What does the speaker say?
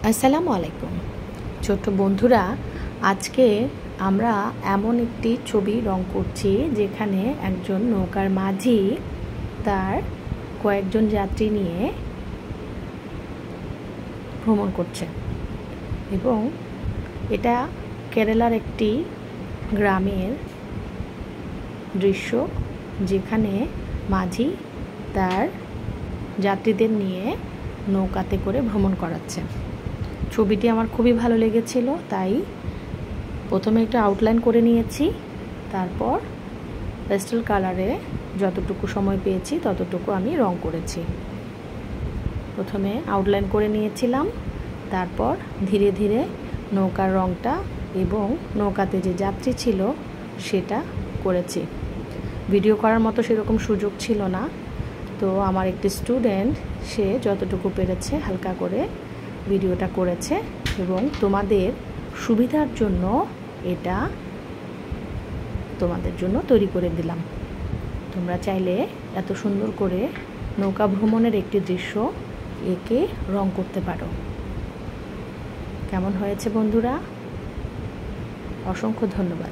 আসসালামু আলাইকুম ছোট্ট বন্ধুরা, আজকে আমরা এমন একটি ছবি রং করছি যেখানে একজন নৌকার মাঝি তার কয়েকজন যাত্রী নিয়ে ভ্রমণ করছে এবং এটা কেরালার একটি গ্রামের দৃশ্য যেখানে মাঝি তার যাত্রীদের নিয়ে নৌকাতে করে ভ্রমণ করাচ্ছে। ছবিটি আমার খুবই ভালো লেগেছিল, তাই প্রথমে একটা আউটলাইন করে নিয়েছি, তারপর পেস্টেল কালারে যতটুকু সময় পেয়েছি ততটুকু আমি রং করেছি। প্রথমে আউটলাইন করে নিয়েছিলাম, তারপর ধীরে ধীরে নৌকার রংটা এবং নৌকাতে যে যাত্রী ছিল সেটা করেছি। ভিডিও করার মতো সেরকম সুযোগ ছিল না, তো আমার একটি স্টুডেন্ট সে যতটুকু পেরেছে হালকা করে ভিডিওটা করেছে এবং তোমাদের সুবিধার জন্য এটা তোমাদের জন্য তৈরি করে দিলাম। তোমরা চাইলে এত সুন্দর করে নৌকা ভ্রমণের একটি দৃশ্য এঁকে রং করতে পারো। কেমন হয়েছে বন্ধুরা? অসংখ্য ধন্যবাদ।